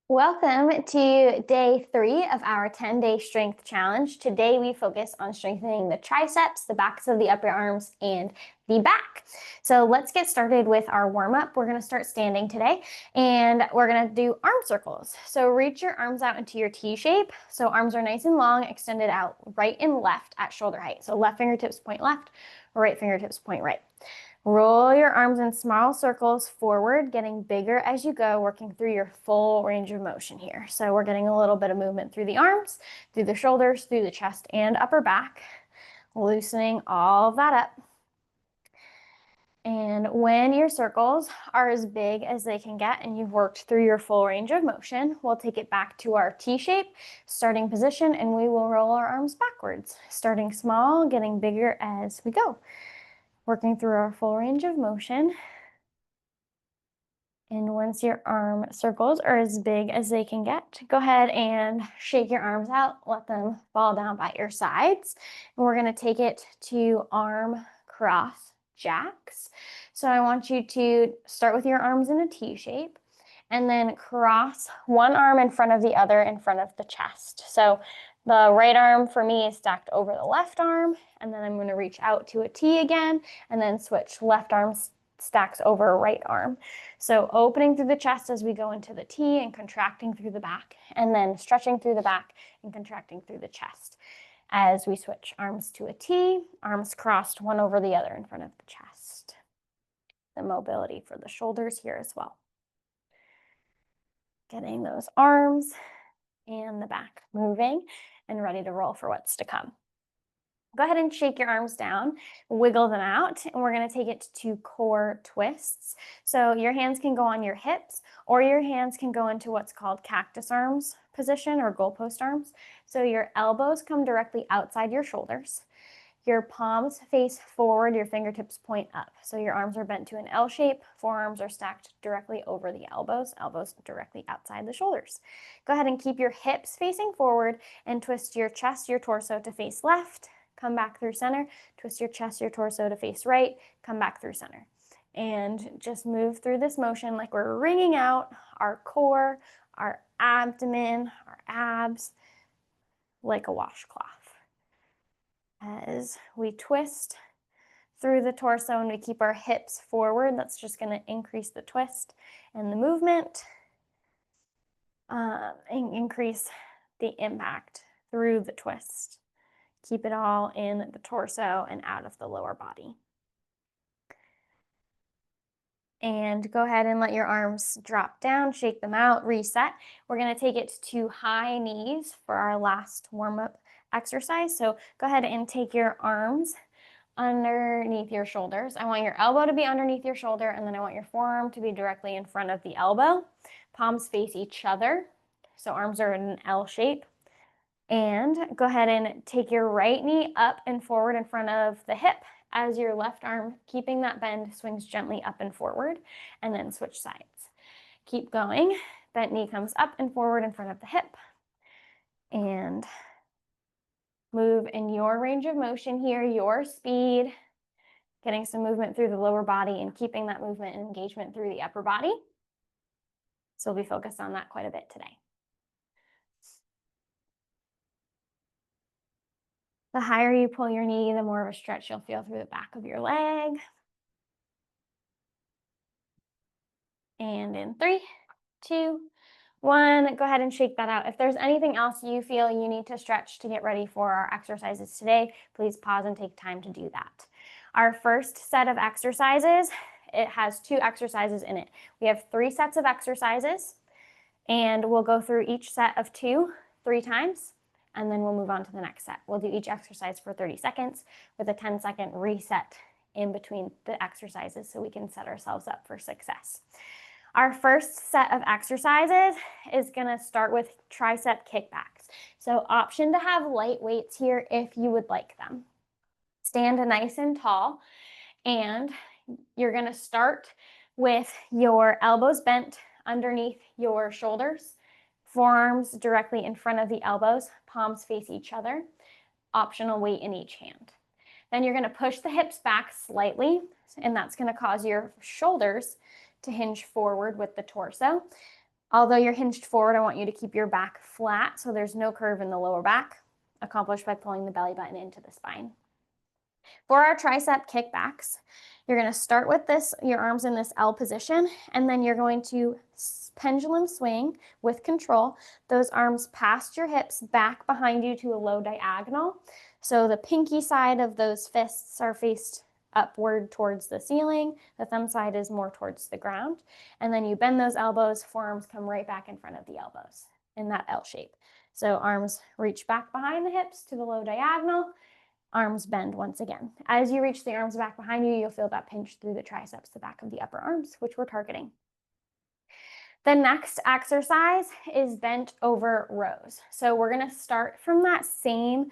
Welcome to day 3 of our 10-day strength challenge. Today we focus on strengthening the triceps, the backs of the upper arms, and the back. So let's get started with our warm-up. We're going to start standing today, and we're going to do arm circles. So reach your arms out into your T shape. So arms are nice and long, extended out right and left at shoulder height. So left fingertips point left, right fingertips point right. Roll your arms in small circles forward, getting bigger as you go, working through your full range of motion here. So we're getting a little bit of movement through the arms, through the shoulders, through the chest and upper back, loosening all of that up. And when your circles are as big as they can get and you've worked through your full range of motion, we'll take it back to our T shape, starting position, and we will roll our arms backwards, starting small, getting bigger as we go. Working through our full range of motion. And once your arm circles are as big as they can get, go ahead and shake your arms out, let them fall down by your sides. And we're going to take it to arm cross jacks. So I want you to start with your arms in a T shape and then cross one arm in front of the other in front of the chest. So the right arm for me is stacked over the left arm, and then I'm going to reach out to a T again and then switch. Left arm stacks over right arm. So opening through the chest as we go into the T and contracting through the back, and then stretching through the back and contracting through the chest. As we switch arms to a T, arms crossed one over the other in front of the chest. The mobility for the shoulders here as well. Getting those arms and the back moving and ready to roll for what's to come. Go ahead and shake your arms down, wiggle them out, and we're going to take it to core twists. So your hands can go on your hips, or your hands can go into what's called cactus arms position or goalpost arms. So your elbows come directly outside your shoulders. Your palms face forward, your fingertips point up. So your arms are bent to an L shape, forearms are stacked directly over the elbows, elbows directly outside the shoulders. Go ahead and keep your hips facing forward and twist your chest, your torso to face left, come back through center, twist your chest, your torso to face right, come back through center. And just move through this motion like we're wringing out our core, our abdomen, our abs, like a washcloth. As we twist through the torso and we keep our hips forward, that's just going to increase the twist and the movement, and increase the impact through the twist. Keep it all in the torso and out of the lower body. And go ahead and let your arms drop down, shake them out, reset. We're going to take it to high knees for our last warm-up exercise. So go ahead and take your arms underneath your shoulders. I want your elbow to be underneath your shoulder, and then I want your forearm to be directly in front of the elbow. Palms face each other, so arms are in an L shape. And go ahead and take your right knee up and forward in front of the hip as your left arm, keeping that bend, swings gently up and forward, and then switch sides. Keep going. Bent knee comes up and forward in front of the hip. And move in your range of motion here, your speed, getting some movement through the lower body and keeping that movement and engagement through the upper body. So we'll be focused on that quite a bit today. The higher you pull your knee, the more of a stretch you'll feel through the back of your leg. And in 3, 2, 1, go ahead and shake that out. If there's anything else you feel you need to stretch to get ready for our exercises today, please pause and take time to do that. Our first set of exercises, it has 2 exercises in it. We have 3 sets of exercises, and we'll go through each set of 2 3 times, and then we'll move on to the next set. We'll do each exercise for 30 seconds with a 10-second reset in between the exercises so we can set ourselves up for success. Our first set of exercises is going to start with tricep kickbacks. So option to have light weights here if you would like them. Stand nice and tall, and you're going to start with your elbows bent underneath your shoulders, forearms directly in front of the elbows, palms face each other, optional weight in each hand. Then you're going to push the hips back slightly, and that's going to cause your shoulders to hinge forward with the torso. Although you're hinged forward, I want you to keep your back flat so there's no curve in the lower back, accomplished by pulling the belly button into the spine. For our tricep kickbacks, you're going to start with your arms in this L position, and then you're going to pendulum swing with control, those arms past your hips, back behind you to a low diagonal. So the pinky side of those fists are faced upward towards the ceiling. The thumb side is more towards the ground. And then you bend those elbows, forearms come right back in front of the elbows in that L shape. So arms reach back behind the hips to the low diagonal, arms bend once again. As you reach the arms back behind you, you'll feel that pinch through the triceps, the back of the upper arms, which we're targeting. The next exercise is bent over rows. So we're gonna start from that same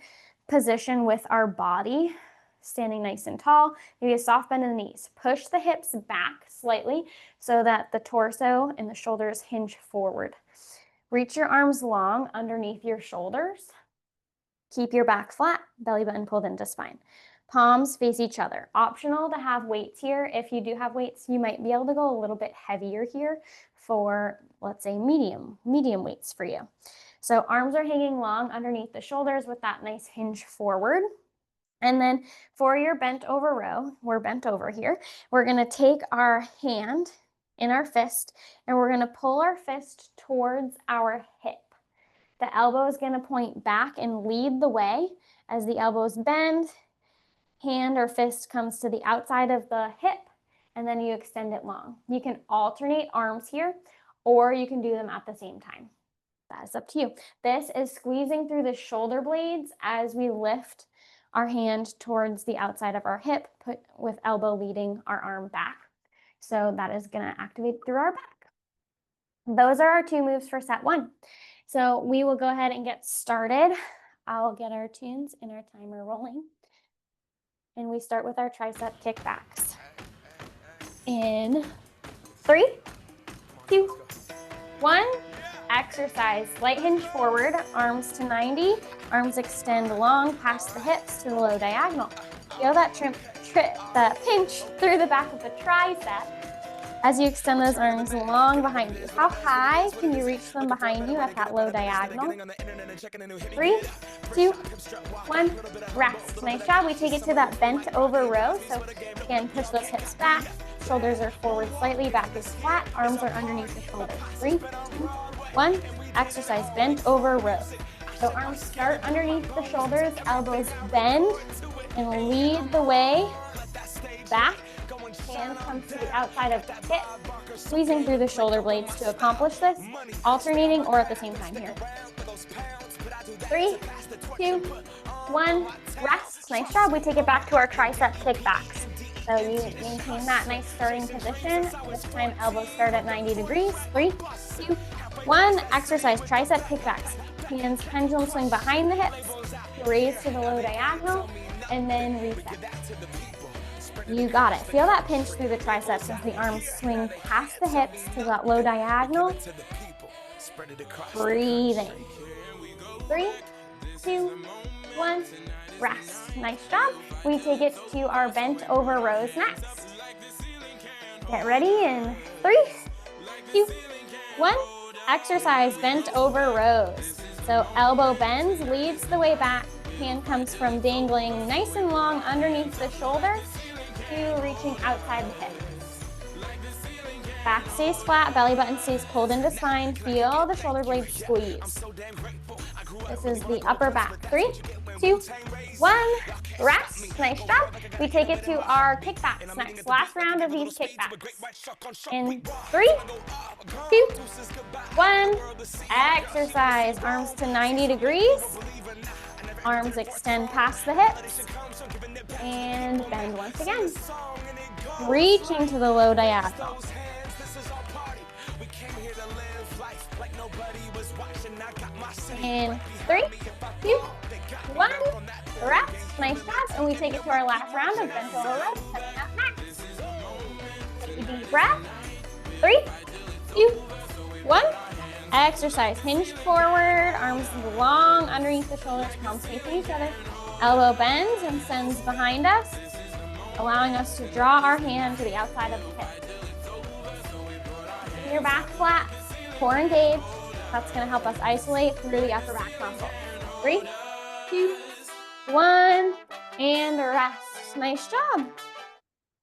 position with our body, standing nice and tall, maybe a soft bend in the knees. Push the hips back slightly so that the torso and the shoulders hinge forward. Reach your arms long underneath your shoulders. Keep your back flat, belly button pulled into spine. Palms face each other. Optional to have weights here. If you do have weights, you might be able to go a little bit heavier here for, let's say, medium weights for you. So arms are hanging long underneath the shoulders with that nice hinge forward. And then for your bent over row, we're bent over here. We're gonna take our hand in our fist and we're gonna pull our fist towards our hip. The elbow is gonna point back and lead the way. As the elbows bend, hand or fist comes to the outside of the hip, and then you extend it long. You can alternate arms here, or you can do them at the same time. That is up to you. This is squeezing through the shoulder blades as we lift our hand towards the outside of our hip, with elbow leading our arm back. So that is gonna activate through our back. Those are our 2 moves for set 1. So we will go ahead and get started. I'll get our tunes and our timer rolling. And we start with our tricep kickbacks. In 3, 2, 1. Exercise. Light hinge forward, arms to 90. Arms extend long past the hips to the low diagonal. Feel that pinch through the back of the tricep as you extend those arms long behind you. How high can you reach them behind you at that low diagonal? 3, 2, 1, rest. Nice job. We take it to that bent over row. So again, push those hips back. Shoulders are forward slightly, back is flat, arms are underneath the shoulders. 3, 2, 1, exercise, bent over row. So arms start underneath the shoulders, elbows bend and lead the way back. Hand comes to the outside of the hip, squeezing through the shoulder blades to accomplish this, alternating or at the same time here. 3, 2, 1, rest. Nice job. We take it back to our tricep kickbacks. So you maintain that nice starting position. This time elbows start at 90 degrees. 3, 2, 1, exercise, tricep kickbacks. Hands pendulum swing behind the hips, raise to the low diagonal, and then reset. You got it. Feel that pinch through the triceps as the arms swing past the hips to that low diagonal. Breathing. 3, 2, 1, rest. Nice job. We take it to our bent over rows next. Get ready in 3, 2, 1. Exercise, bent over rows. So elbow bends, leads the way back. Hand comes from dangling nice and long underneath the shoulder to reaching outside the hip. Back stays flat, belly button stays pulled into spine. Feel the shoulder blades squeeze. This is the upper back. 3, 2, 1, rest. Nice job. We take it to our kickbacks next. Last round of these kickbacks. In 3, 2, 1, exercise. Arms to 90 degrees. Arms extend past the hips. And bend once again. Reaching to the low diagonal. In 3, 2, 1, rest. Nice job. And we take it to our last round of bent over rows. Coming up next. Take a deep breath. 3, 2, 1. Exercise. Hinge forward. Arms long underneath the shoulders. Palms facing each other. Elbow bends and sends behind us, allowing us to draw our hand to the outside of the hip. Keep your back flat. core engaged. That's gonna help us isolate through the upper back muscle. 3, 2, 1, and rest. Nice job.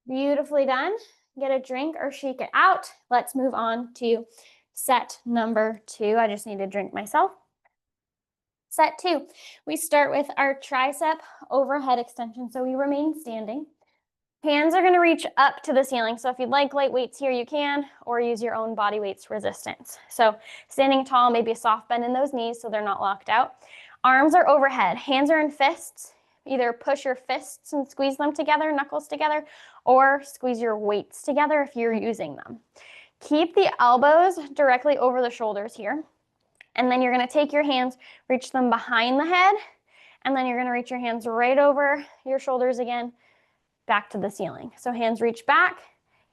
Beautifully done. Get a drink or shake it out. Let's move on to set number 2. I just need a drink myself. Set 2, we start with our tricep overhead extension. So we remain standing. Hands are going to reach up to the ceiling. So if you'd like light weights here, you can, or use your own body weight's resistance. So standing tall, maybe a soft bend in those knees so they're not locked out. Arms are overhead. Hands are in fists. Either push your fists and squeeze them together, knuckles together, or squeeze your weights together if you're using them. Keep the elbows directly over the shoulders here. And then you're going to take your hands, reach them behind the head, and then you're going to reach your hands right over your shoulders again, back to the ceiling. So hands reach back,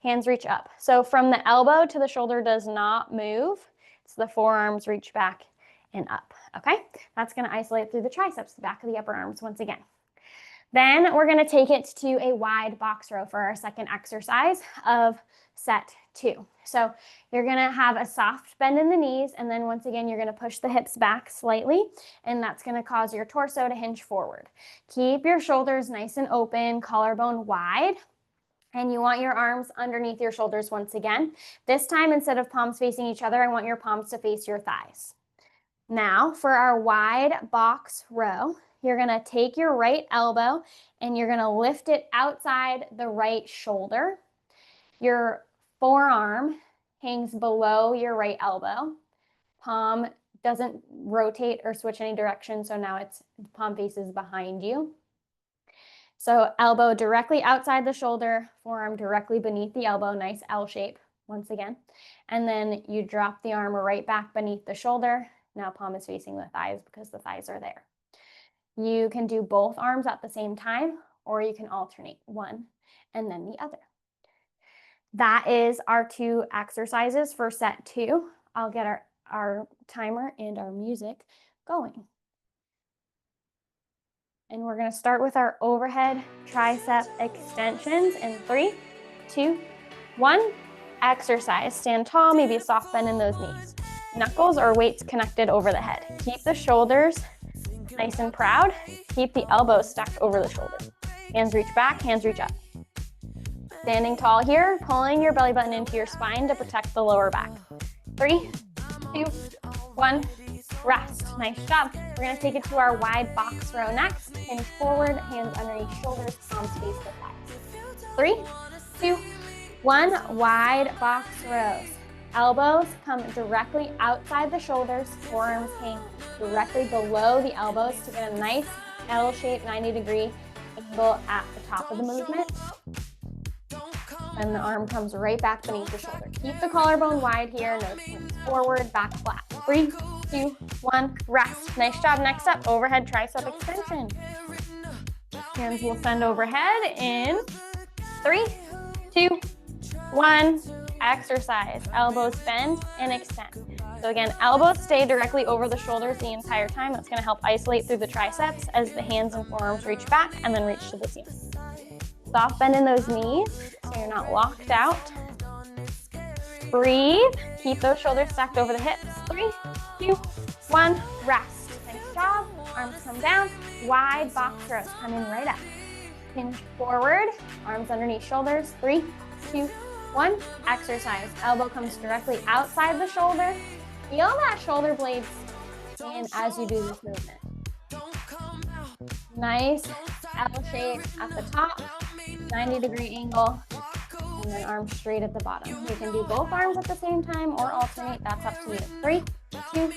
hands reach up. So from the elbow to the shoulder does not move. It's the forearms reach back and up, okay? That's gonna isolate through the triceps, the back of the upper arms once again. Then we're gonna take it to a wide box row for our second exercise of set 2. So you're gonna have a soft bend in the knees, and then once again, you're gonna push the hips back slightly, and that's gonna cause your torso to hinge forward. Keep your shoulders nice and open, collarbone wide, and you want your arms underneath your shoulders once again. This time, instead of palms facing each other, I want your palms to face your thighs. Now, for our wide box row, you're gonna take your right elbow and you're gonna lift it outside the right shoulder. Your forearm hangs below your right elbow. Palm doesn't rotate or switch any direction, so now it's palm faces behind you. So elbow directly outside the shoulder, forearm directly beneath the elbow, nice L shape once again. And then you drop the arm right back beneath the shoulder. Now palm is facing the thighs because the thighs are there. You can do both arms at the same time, or you can alternate one and then the other. That is our 2 exercises for set 2. I'll get our timer and our music going. And we're going to start with our overhead tricep extensions in 3, 2, 1. Exercise. Stand tall, maybe a soft bend in those knees. Knuckles or weights connected over the head. Keep the shoulders nice and proud. Keep the elbows stacked over the shoulder. Hands reach back, hands reach up. Standing tall here, pulling your belly button into your spine to protect the lower back. 3, 2, 1, rest. Nice job. We're going to take it to our wide box row next. Hinge forward, hands underneath shoulders, palms face the thighs. 3, 2, 1, wide box rows. Elbows come directly outside the shoulders, forearms hang directly below the elbows to get a nice L-shaped 90-degree angle at the top of the movement. And the arm comes right back beneath the shoulder. Keep the collarbone wide here, nose points forward, back flat. 3, 2, 1, rest. Nice job. Next up, overhead tricep extension. Hands will send overhead in 3, 2, 1. Exercise. Elbows bend and extend. So again, elbows stay directly over the shoulders the entire time. That's going to help isolate through the triceps as the hands and forearms reach back and then reach to the ceiling. Soft bend in those knees so you're not locked out. Breathe. Keep those shoulders stacked over the hips. 3, 2, 1, rest. Nice job. Arms come down. Wide box rows. Coming right up. Hinge forward. Arms underneath shoulders. 3, 2, 1. Exercise. Elbow comes directly outside the shoulder. Feel that shoulder blades in as you do this movement. Nice L shape at the top, 90-degree angle, and then arms straight at the bottom. You can do both arms at the same time or alternate. That's up to you. 3, 2,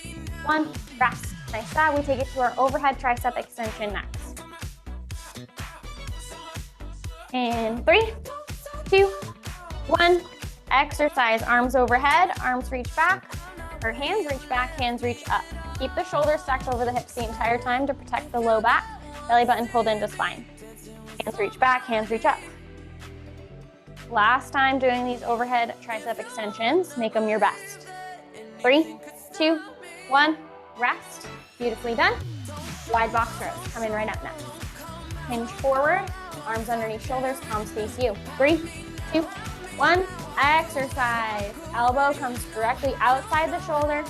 1, rest. Nice job. We take it to our overhead tricep extension next. And 3, 2, 1. Exercise. Arms overhead, arms reach back, or hands reach back, hands reach up. Keep the shoulders stacked over the hips the entire time to protect the low back. Belly button pulled into spine. Hands reach back, hands reach up. Last time doing these overhead tricep extensions, make them your best. 3, 2, 1, rest. Beautifully done. Wide box rows. Coming right up next. Hinge forward, arms underneath shoulders, palms face you. 3, 2, 1, exercise. Elbow comes directly outside the shoulder.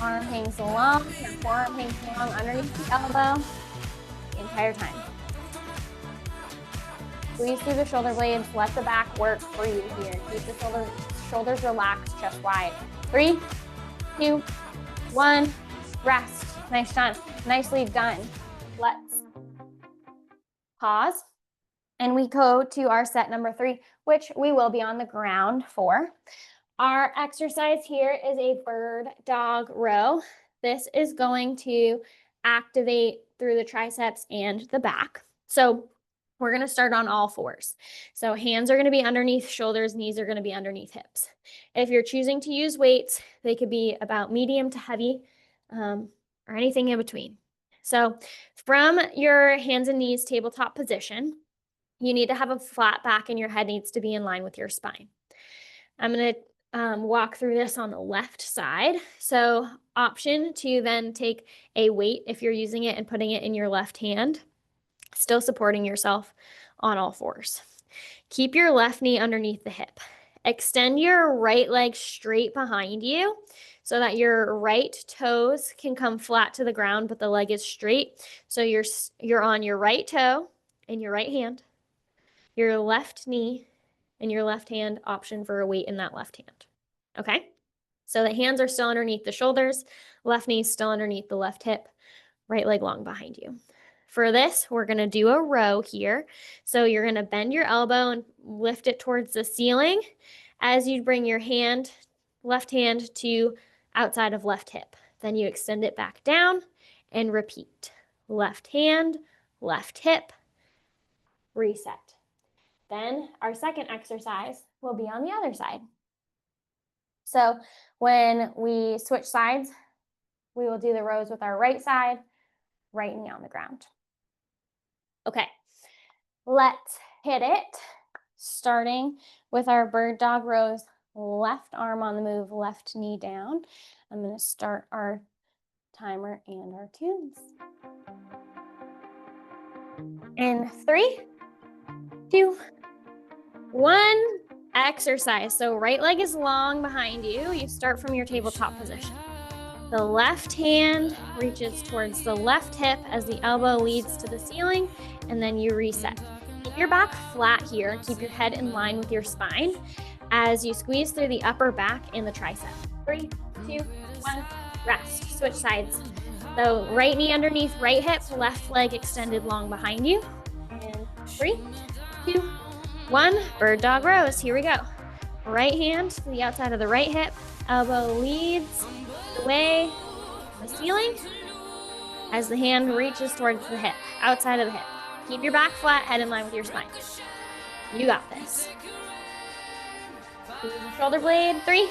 Arm hangs long, your forearm hangs long underneath the elbow the entire time. Squeeze through the shoulder blades. Let the back work for you here. Keep the shoulders relaxed, chest wide. 3, 2, 1, rest. Nice done. Nicely done. Let's pause. And we go to our set number 3, which we will be on the ground for. Our exercise here is a bird dog row. This is going to activate through the triceps and the back. So we're going to start on all fours. So hands are going to be underneath shoulders, knees are going to be underneath hips. If you're choosing to use weights, they could be about medium to heavy, or anything in between. So from your hands and knees tabletop position, you need to have a flat back and your head needs to be in line with your spine. I'm going to walk through this on the left side. So option to then take a weight if you're using it and putting it in your left hand, still supporting yourself on all fours. Keep your left knee underneath the hip. Extend your right leg straight behind you so that your right toes can come flat to the ground, but the leg is straight. So you're on your right toe in your right hand, your left knee and your left hand, option for a weight in that left hand. Okay? So the hands are still underneath the shoulders, left knee still underneath the left hip, right leg long behind you. For this, we're going to do a row here. So you're going to bend your elbow and lift it towards the ceiling as you bring your hand, left hand to outside of left hip. Then you extend it back down and repeat. Left hand, left hip, reset. Then our second exercise will be on the other side. So when we switch sides, we will do the rows with our right side, right knee on the ground. Okay, let's hit it. Starting with our bird dog rows, left arm on the move, left knee down. I'm going to start our timer and our tunes. In 3, 2, 1, exercise. So right leg is long behind you. You start from your tabletop position. The left hand reaches towards the left hip as the elbow leads to the ceiling, and then you reset. Keep your back flat here. Keep your head in line with your spine as you squeeze through the upper back and the tricep. 3, 2, 1, rest. Switch sides. So right knee underneath right hip, left leg extended long behind you. And 3, 2, 1, bird dog rows. Here we go. Right hand to the outside of the right hip, elbow leads the way to the ceiling as the hand reaches towards the hip, outside of the hip. Keep your back flat, head in line with your spine. You got this. Use the shoulder blade. 3,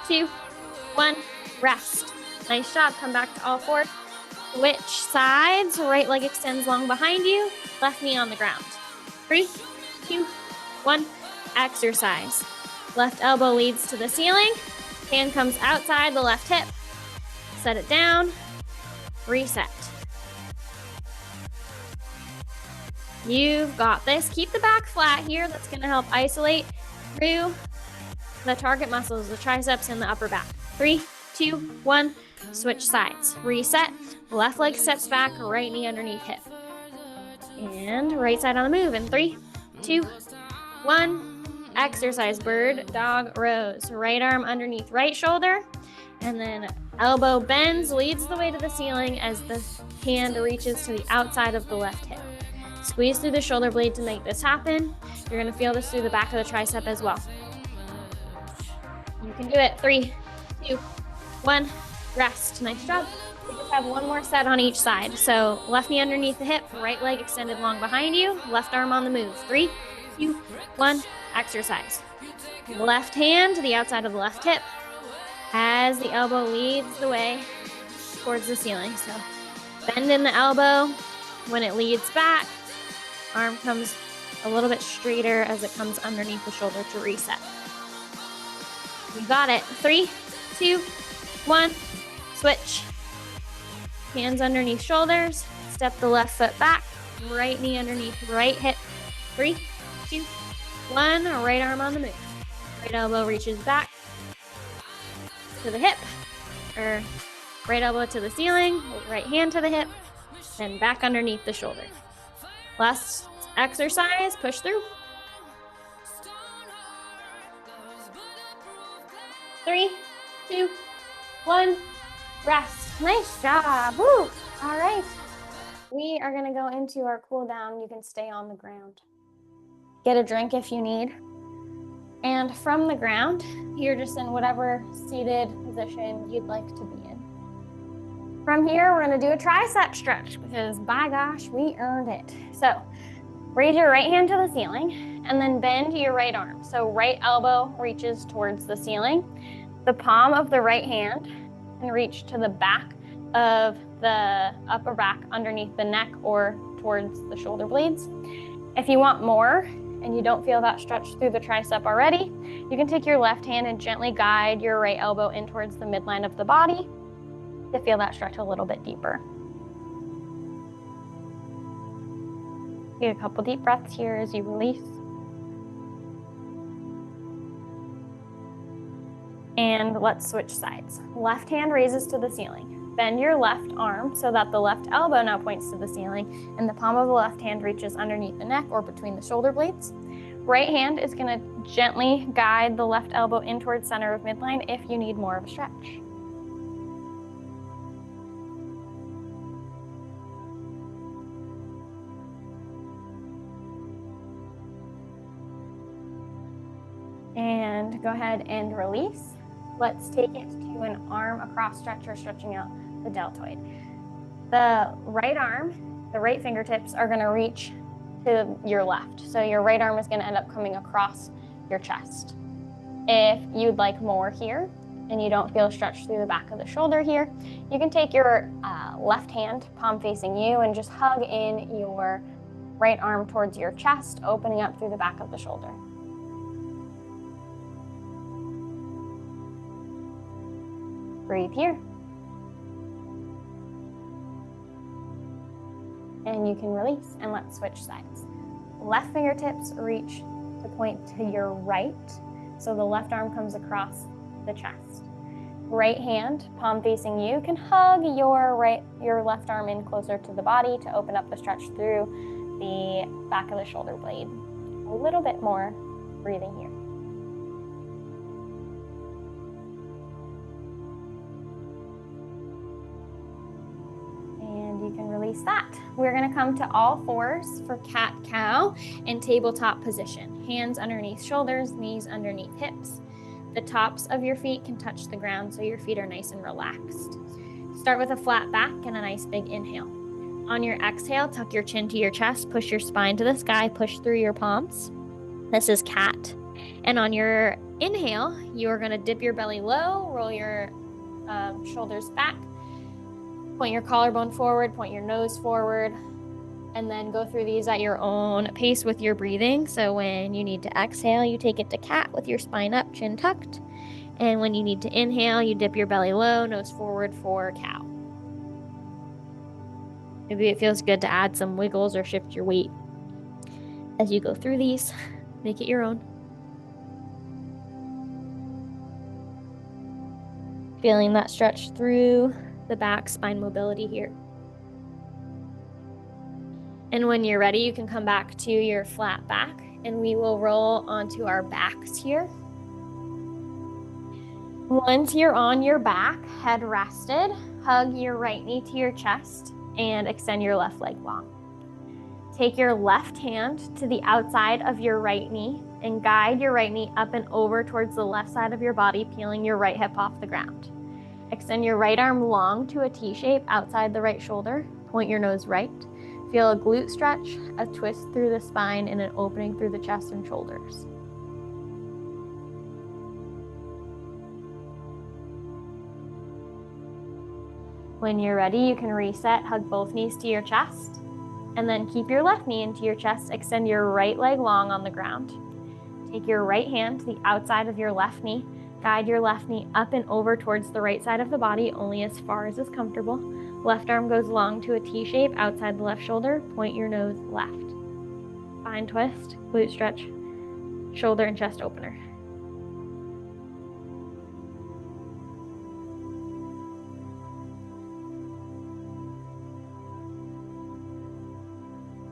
2, 1, rest. Nice job. Come back to all fours. Switch sides. Right leg extends long behind you. Left knee on the ground. 3, 2, 1, exercise. Left elbow leads to the ceiling. Hand comes outside the left hip. Set it down. Reset. You've got this. Keep the back flat here. That's going to help isolate through the target muscles, the triceps and the upper back. 3, 2, 1, switch sides. Reset. Left leg steps back, right knee underneath hip. And right side on the move. In 3, 2, 1, exercise bird dog rows. Right arm underneath right shoulder, and then elbow bends, leads the way to the ceiling as the hand reaches to the outside of the left hip. Squeeze through the shoulder blade to make this happen. You're going to feel this through the back of the tricep as well. You can do it. 3, 2, 1, rest. Nice job. We just have one more set on each side. So left knee underneath the hip, right leg extended long behind you, left arm on the move. 3, 2, 1, exercise. Left hand to the outside of the left hip as the elbow leads the way towards the ceiling. So bend in the elbow when it leads back. Arm comes a little bit straighter as it comes underneath the shoulder to reset. You got it. 3, 2, 1, switch. Hands underneath shoulders. Step the left foot back. Right knee underneath right hip. 3, 2, 1, right arm on the move. Right elbow reaches back to the hip, or right elbow to the ceiling, right hand to the hip, and back underneath the shoulder. Last exercise, push through. 3, 2, 1, rest. Nice job. Woo. All right. We are going to go into our cool down. You can stay on the ground. Get a drink if you need. And from the ground, you're just in whatever seated position you'd like to be in. From here, we're going to do a tricep stretch because by gosh, we earned it. So raise your right hand to the ceiling and then bend your right arm. So right elbow reaches towards the ceiling. The palm of the right hand can reach to the back of the upper back underneath the neck or towards the shoulder blades. If you want more and you don't feel that stretch through the tricep already, you can take your left hand and gently guide your right elbow in towards the midline of the body to feel that stretch a little bit deeper. Take a couple deep breaths here as you release. And let's switch sides. Left hand raises to the ceiling. Bend your left arm so that the left elbow now points to the ceiling and the palm of the left hand reaches underneath the neck or between the shoulder blades. Right hand is going to gently guide the left elbow in towards center of midline if you need more of a stretch. And go ahead and release. Let's take it to an arm across stretch or stretching out the deltoid. The right arm, the right fingertips are going to reach to your left. So your right arm is going to end up coming across your chest. If you'd like more here and you don't feel stretched through the back of the shoulder here, you can take your left hand, palm facing you, and just hug in your right arm towards your chest, opening up through the back of the shoulder. Breathe here. And you can release, and let's switch sides. Left fingertips reach to point to your right, so the left arm comes across the chest. Right hand, palm facing you, can hug your left arm in closer to the body to open up the stretch through the back of the shoulder blade. A little bit more breathing here. You can release that. We're going to come to all fours for cat-cow in tabletop position. Hands underneath shoulders, knees underneath hips. The tops of your feet can touch the ground so your feet are nice and relaxed. Start with a flat back and a nice big inhale. On your exhale, tuck your chin to your chest, push your spine to the sky, push through your palms. This is cat. And on your inhale, you are going to dip your belly low, roll your shoulders back, point your collarbone forward, point your nose forward, and then go through these at your own pace with your breathing. So when you need to exhale, you take it to cat with your spine up, chin tucked. And when you need to inhale, you dip your belly low, nose forward for cow. Maybe it feels good to add some wiggles or shift your weight as you go through these. Make it your own. Feeling that stretch through the back, spine mobility here. And when you're ready, you can come back to your flat back and we will roll onto our backs here. Once you're on your back, head rested, hug your right knee to your chest and extend your left leg long. Take your left hand to the outside of your right knee and guide your right knee up and over towards the left side of your body, peeling your right hip off the ground. Extend your right arm long to a T shape outside the right shoulder. Point your nose right. Feel a glute stretch, a twist through the spine, and an opening through the chest and shoulders. When you're ready, you can reset, hug both knees to your chest, and then keep your left knee into your chest. Extend your right leg long on the ground. Take your right hand to the outside of your left knee. Guide your left knee up and over towards the right side of the body, only as far as is comfortable. Left arm goes long to a T shape outside the left shoulder. Point your nose left. Spine twist, glute stretch, shoulder and chest opener.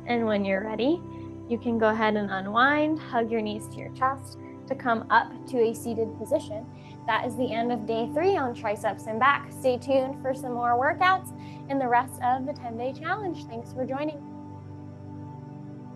And when you're ready, you can go ahead and unwind, hug your knees to your chest to come up to a seated position. That is the end of day 3 on triceps and back. Stay tuned for some more workouts and the rest of the 10-day challenge. Thanks for joining.